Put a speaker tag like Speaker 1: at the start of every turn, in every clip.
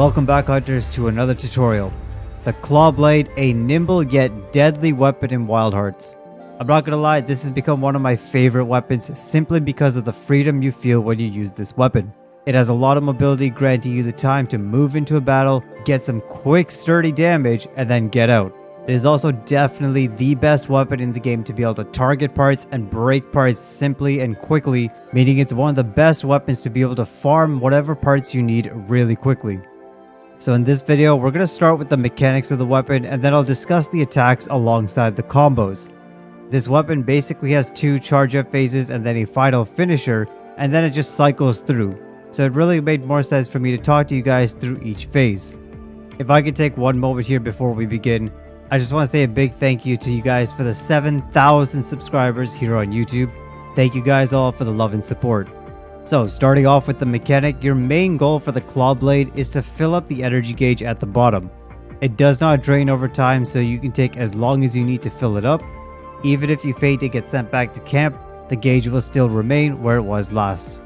Speaker 1: Welcome back, hunters, to another tutorial. The Claw Blade, a nimble yet deadly weapon in Wild Hearts. I'm not gonna lie, this has become one of my favorite weapons simply because of the freedom you feel when you use this weapon. It has a lot of mobility, granting you the time to move into a battle, get some quick sturdy damage, and then get out. It is also definitely the best weapon in the game to be able to target parts and break parts simply and quickly, meaning it's one of the best weapons to be able to farm whatever parts you need really quickly. So in this video, we're going to start with the mechanics of the weapon, and then I'll discuss the attacks alongside the combos. This weapon basically has two charge up phases and then a final finisher, and then it just cycles through. So it really made more sense for me to talk to you guys through each phase. If I could take one moment here before we begin, I just want to say a big thank you to you guys for the 7,000 subscribers here on YouTube. Thank you guys all for the love and support. So, starting off with the mechanic, your main goal for the Claw Blade is to fill up the energy gauge at the bottom. It does not drain over time, so you can take as long as you need to fill it up. Even if you faint to get sent back to camp, the gauge will still remain where it was last.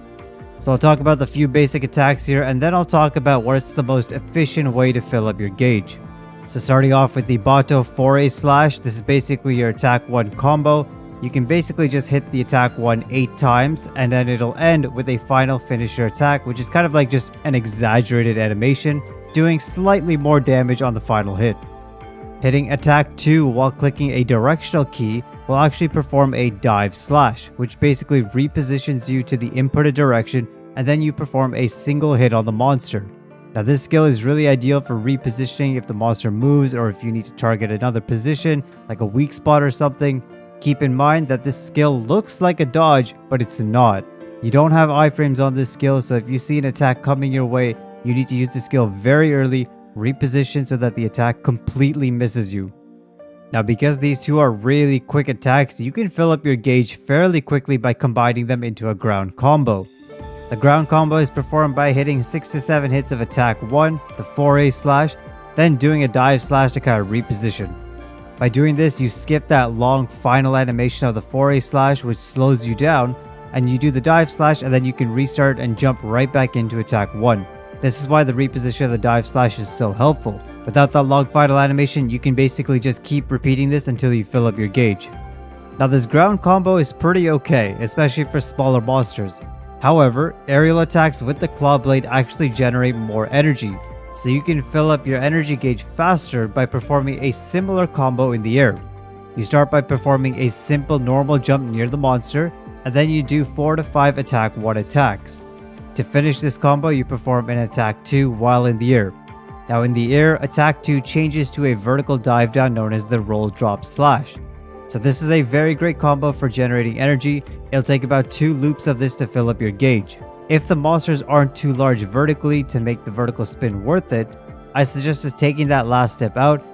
Speaker 1: So I'll talk about the few basic attacks here, and then I'll talk about what's the most efficient way to fill up your gauge. So starting off with the Bato Foray Slash, this is basically your attack 1 combo. You can basically just hit the attack 1 8 times, and then it'll end with a final finisher attack, which is kind of like just an exaggerated animation, doing slightly more damage on the final hit. Hitting attack 2 while clicking a directional key will actually perform a dive slash, which basically repositions you to the inputted direction, and then you perform a single hit on the monster. Now this skill is really ideal for repositioning if the monster moves or if you need to target another position, like a weak spot or something. Keep in mind that this skill looks like a dodge, but it's not. You don't have iframes on this skill, so if you see an attack coming your way, you need to use the skill very early, reposition so that the attack completely misses you. Now because these two are really quick attacks, you can fill up your gauge fairly quickly by combining them into a ground combo. The ground combo is performed by hitting 6 to 7 hits of attack 1, the Foray Slash, then doing a dive slash to kind of reposition. By doing this, you skip that long final animation of the Foray Slash, which slows you down, and you do the dive slash, and then you can restart and jump right back into attack 1. This is why the reposition of the dive slash is so helpful. Without that long final animation, you can basically just keep repeating this until you fill up your gauge. Now this ground combo is pretty okay, especially for smaller monsters. However, aerial attacks with the Claw Blade actually generate more energy, so you can fill up your energy gauge faster by performing a similar combo in the air. You start by performing a simple normal jump near the monster, and then you do 4 to 5 attack 1 attacks. To finish this combo, you perform an attack 2 while in the air. Now in the air, attack 2 changes to a vertical dive down known as the roll drop slash. So this is a very great combo for generating energy. It'll take about 2 loops of this to fill up your gauge. If the monsters aren't too large vertically to make the vertical spin worth it, I suggest just taking that last step out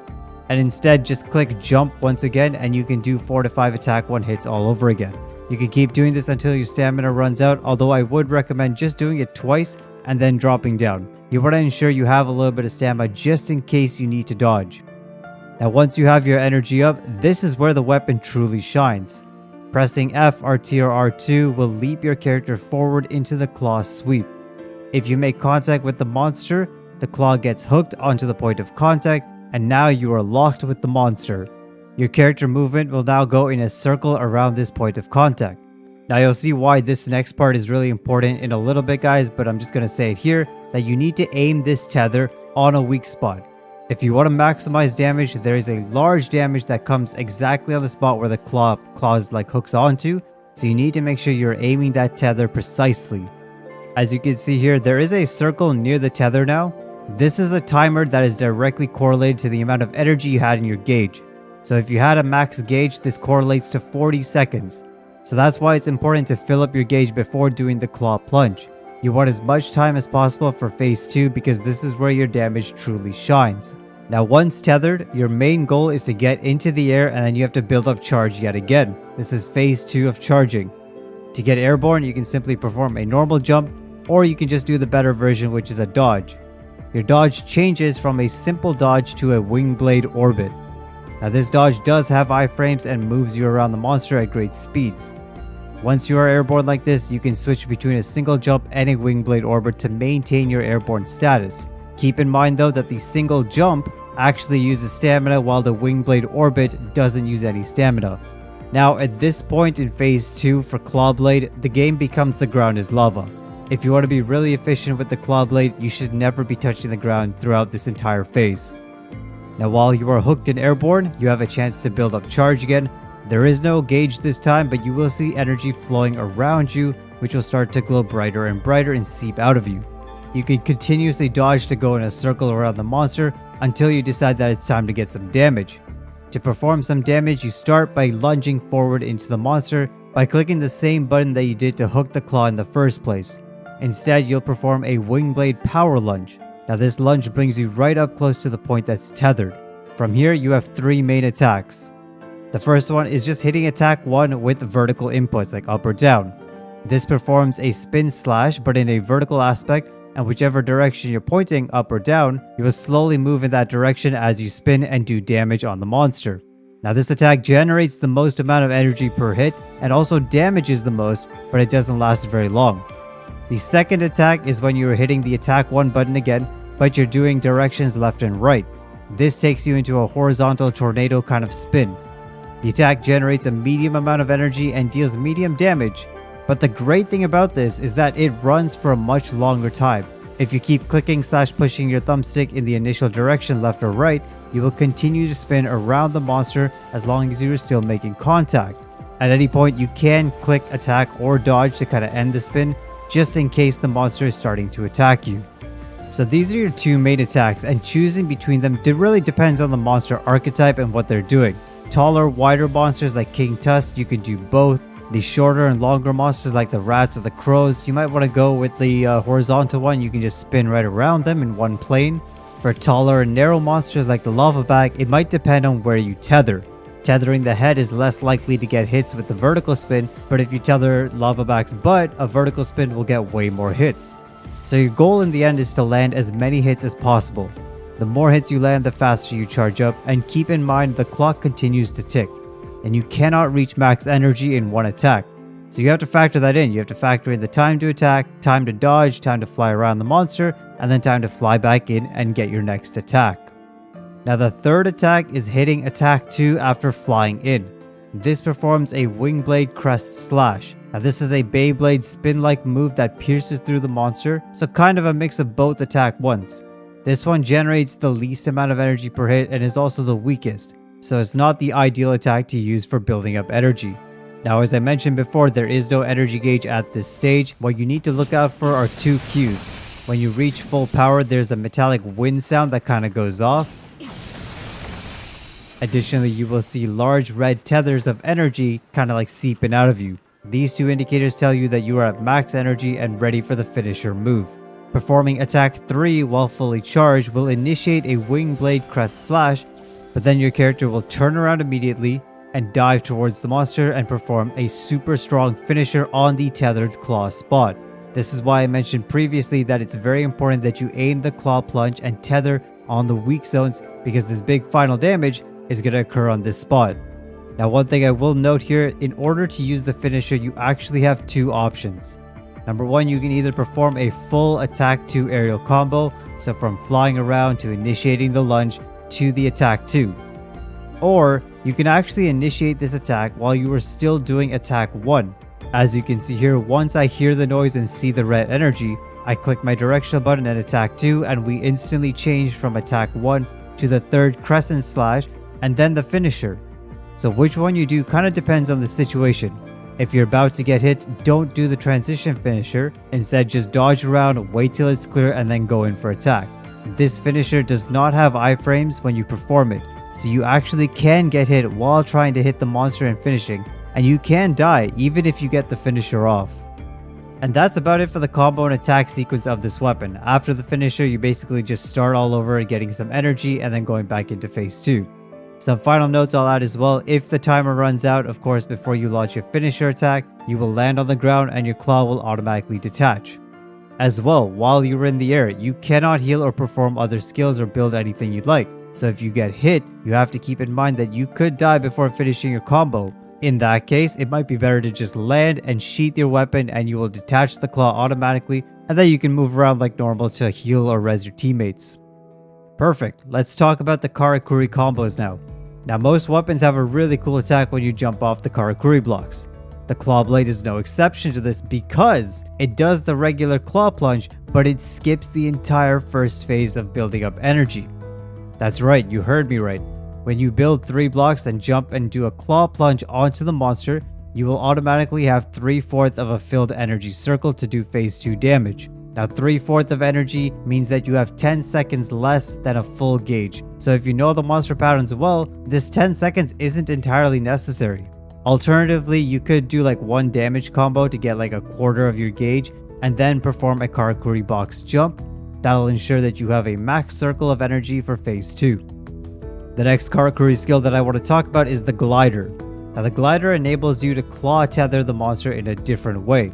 Speaker 1: and instead just click jump once again, and you can do 4 to 5 attack 1 hits all over again. You can keep doing this until your stamina runs out, although I would recommend just doing it twice and then dropping down. You want to ensure you have a little bit of stamina just in case you need to dodge. Now once you have your energy up, this is where the weapon truly shines. Pressing F, RT, or R2 will leap your character forward into the claw sweep. If you make contact with the monster, the claw gets hooked onto the point of contact, and now you are locked with the monster. Your character movement will now go in a circle around this point of contact. Now you'll see why this next part is really important in a little bit, guys, but I'm just going to say it here, that you need to aim this tether on a weak spot. If you want to maximize damage, there is a large damage that comes exactly on the spot where the claws like hooks onto, so you need to make sure you're aiming that tether precisely. As you can see here, there is a circle near the tether now. This is a timer that is directly correlated to the amount of energy you had in your gauge. So if you had a max gauge, this correlates to 40 seconds. So that's why it's important to fill up your gauge before doing the claw plunge. You want as much time as possible for phase 2 because this is where your damage truly shines. Now once tethered, your main goal is to get into the air, and then you have to build up charge yet again. This is phase 2 of charging. To get airborne, you can simply perform a normal jump, or you can just do the better version, which is a dodge. Your dodge changes from a simple dodge to a wing blade orbit. Now this dodge does have iframes and moves you around the monster at great speeds. Once you are airborne like this, you can switch between a single jump and a wing blade orbit to maintain your airborne status. Keep in mind though that the single jump actually uses stamina while the wing blade orbit doesn't use any stamina. Now at this point in phase 2 for Claw Blade, the game becomes the ground is lava. If you want to be really efficient with the Claw Blade, you should never be touching the ground throughout this entire phase. Now while you are hooked and airborne, you have a chance to build up charge again. There is no gauge this time, but you will see energy flowing around you, which will start to glow brighter and brighter and seep out of you. You can continuously dodge to go in a circle around the monster until you decide that it's time to get some damage. To perform some damage, you start by lunging forward into the monster by clicking the same button that you did to hook the claw in the first place. Instead, you'll perform a wing blade power lunge. Now this lunge brings you right up close to the point that's tethered. From here, you have 3 main attacks. The first one is just hitting attack 1 with vertical inputs like up or down. This performs a spin slash but in a vertical aspect, and whichever direction you're pointing, up or down, you will slowly move in that direction as you spin and do damage on the monster. Now this attack generates the most amount of energy per hit and also damages the most, but it doesn't last very long. The second attack is when you are hitting the attack 1 button again, but you're doing directions left and right. This takes you into a horizontal tornado kind of spin. The attack generates a medium amount of energy and deals medium damage. But the great thing about this is that it runs for a much longer time. If you keep clicking / pushing your thumbstick in the initial direction left or right, you will continue to spin around the monster as long as you are still making contact. At any point you can click attack or dodge to kind of end the spin, just in case the monster is starting to attack you. So these are your 2 main attacks, and choosing between them really depends on the monster archetype and what they're doing. Taller, wider monsters like King Tusk, you could do both. The shorter and longer monsters like the rats or the crows, you might want to go with the horizontal one. You can just spin right around them in one plane. For taller and narrow monsters like the lava bag, it might depend on where you tether. Tethering the head is less likely to get hits with the vertical spin, but if you tether lava bag's butt, a vertical spin will get way more hits. So your goal in the end is to land as many hits as possible. The more hits you land, the faster you charge up, and keep in mind the clock continues to tick. And you cannot reach max energy in one attack. So you have to factor that in. You have to factor in the time to attack, time to dodge, time to fly around the monster, and then time to fly back in and get your next attack. Now the third attack is hitting attack 2 after flying in. This performs a wing blade crest slash. Now this is a Beyblade spin-like move that pierces through the monster, so kind of a mix of both attack ones. This one generates the least amount of energy per hit and is also the weakest. So it's not the ideal attack to use for building up energy. Now as I mentioned before, there is no energy gauge at this stage. What you need to look out for are 2 cues. When you reach full power, there's a metallic wind sound that kind of goes off. Additionally, you will see large red tethers of energy kind of like seeping out of you. These 2 indicators tell you that you are at max energy and ready for the finisher move. Performing attack 3 while fully charged will initiate a wing blade crest slash, but then your character will turn around immediately and dive towards the monster and perform a super strong finisher on the tethered claw spot. This is why I mentioned previously that it's very important that you aim the claw plunge and tether on the weak zones, because this big final damage is going to occur on this spot. Now one thing I will note here, in order to use the finisher you actually have 2 options. Number 1, you can either perform a full attack 2 aerial combo, so from flying around to initiating the lunge to the attack 2. Or you can actually initiate this attack while you are still doing attack 1. As you can see here, once I hear the noise and see the red energy, I click my directional button and attack 2, and we instantly change from attack 1 to the 3rd crescent slash and then the finisher. So which one you do kind of depends on the situation. If you're about to get hit, don't do the transition finisher. Instead, just dodge around, wait till it's clear, and then go in for attack. This finisher does not have iframes when you perform it, so you actually can get hit while trying to hit the monster and finishing, and you can die even if you get the finisher off. And that's about it for the combo and attack sequence of this weapon. After the finisher, you basically just start all over and getting some energy and then going back into phase 2. Some final notes I'll add as well: if the timer runs out, of course, before you launch your finisher attack, you will land on the ground and your claw will automatically detach. As well, while you're in the air, you cannot heal or perform other skills or build anything you'd like. So if you get hit, you have to keep in mind that you could die before finishing your combo, In that case, it might be better to just land and sheath your weapon and you will detach the claw automatically, and then you can move around like normal to heal or res your teammates. Perfect, let's talk about the Karakuri combos now. Now most weapons have a really cool attack when you jump off the Karakuri blocks. The claw blade is no exception to this because it does the regular claw plunge, but it skips the entire first phase of building up energy. That's right, you heard me right. When you build 3 blocks and jump and do a claw plunge onto the monster, you will automatically have 3/4 of a filled energy circle to do phase 2 damage. Now 3/4 of energy means that you have 10 seconds less than a full gauge. So if you know the monster patterns well, this 10 seconds isn't entirely necessary. Alternatively, you could do like 1 damage combo to get like 1/4 of your gauge and then perform a Karakuri box jump. That'll ensure that you have a max circle of energy for phase 2. The next Karakuri skill that I want to talk about is the glider. Now the glider enables you to claw tether the monster in a different way.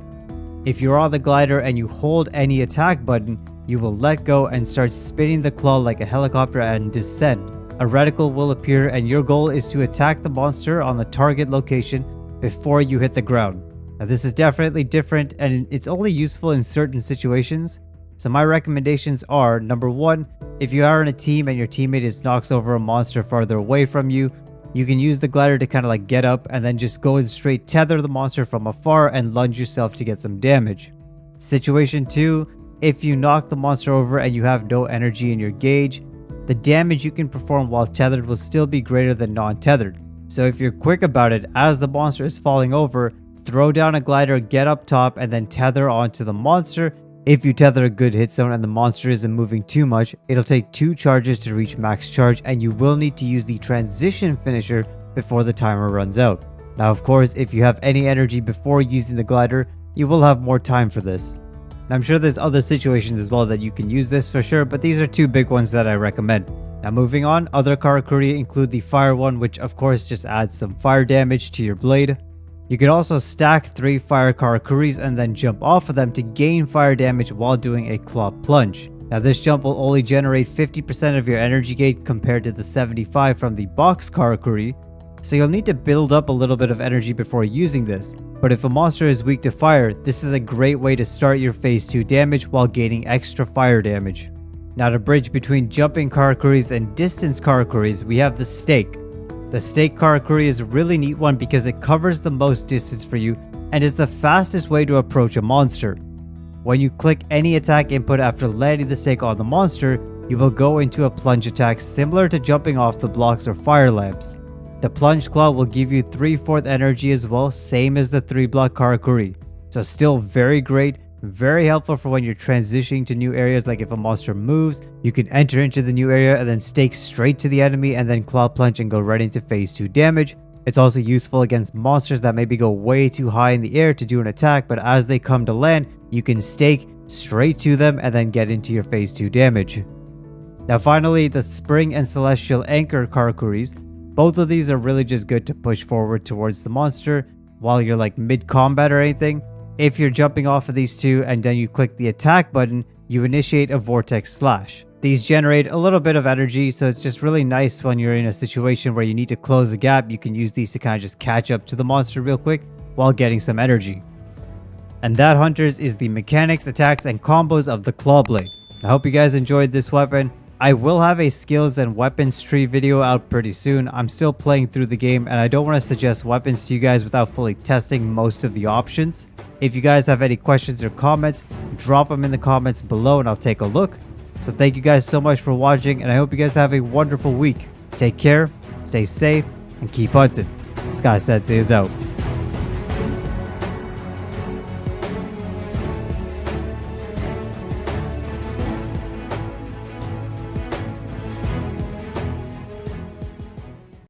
Speaker 1: If you're on the glider and you hold any attack button, you will let go and start spinning the claw like a helicopter and descend. A reticle will appear and your goal is to attack the monster on the target location before you hit the ground. Now this is definitely different and it's only useful in certain situations. So my recommendations are, number 1, if you are in a team and your teammate knocks over a monster farther away from you, you can use the glider to kind of like get up and then just go and straight tether the monster from afar and lunge yourself to get some damage. Situation 2, if you knock the monster over and you have no energy in your gauge, the damage you can perform while tethered will still be greater than non-tethered. So if you're quick about it, as the monster is falling over, throw down a glider, get up top, and then tether onto the monster. If you tether a good hit zone and the monster isn't moving too much, it'll take 2 charges to reach max charge and you will need to use the transition finisher before the timer runs out. Now of course, if you have any energy before using the glider, you will have more time for this. And I'm sure there's other situations as well that you can use this for sure, but these are 2 big ones that I recommend. Now moving on, other Karakuri include the fire one, which of course just adds some fire damage to your blade. You can also stack 3 fire Karakuris and then jump off of them to gain fire damage while doing a claw plunge. Now this jump will only generate 50% of your energy gauge compared to the 75 from the box Karakuri, so you'll need to build up a little bit of energy before using this. But if a monster is weak to fire, this is a great way to start your phase 2 damage while gaining extra fire damage. Now to bridge between jumping Karakuris and distance Karakuris, we have the stake. The stake Karakuri is a really neat one because it covers the most distance for you and is the fastest way to approach a monster. When you click any attack input after landing the stake on the monster, you will go into a plunge attack similar to jumping off the blocks or fire lamps. The plunge claw will give you 3/4 energy as well, same as the 3-block Karakuri. So still very great, very helpful for when you're transitioning to new areas. Like if a monster moves, you can enter into the new area and then stake straight to the enemy and then claw plunge and go right into phase 2 damage. It's also useful against monsters that maybe go way too high in the air to do an attack, but as they come to land, you can stake straight to them and then get into your phase 2 damage. Now finally, the Spring and Celestial Anchor Karakuris. Both of these are really just good to push forward towards the monster while you're like mid-combat or anything. If you're jumping off of these 2 and then you click the attack button, you initiate a vortex slash. These generate a little bit of energy, so it's just really nice when you're in a situation where you need to close the gap. You can use these to kind of just catch up to the monster real quick while getting some energy. And that, hunters, is the mechanics, attacks, and combos of the Claw Blade. I hope you guys enjoyed this weapon. I will have a skills and weapons tree video out pretty soon. I'm still playing through the game and I don't want to suggest weapons to you guys without fully testing most of the options. If you guys have any questions or comments, drop them in the comments below and I'll take a look. So thank you guys so much for watching and I hope you guys have a wonderful week. Take care, stay safe, and keep hunting. Sky Sensei is out.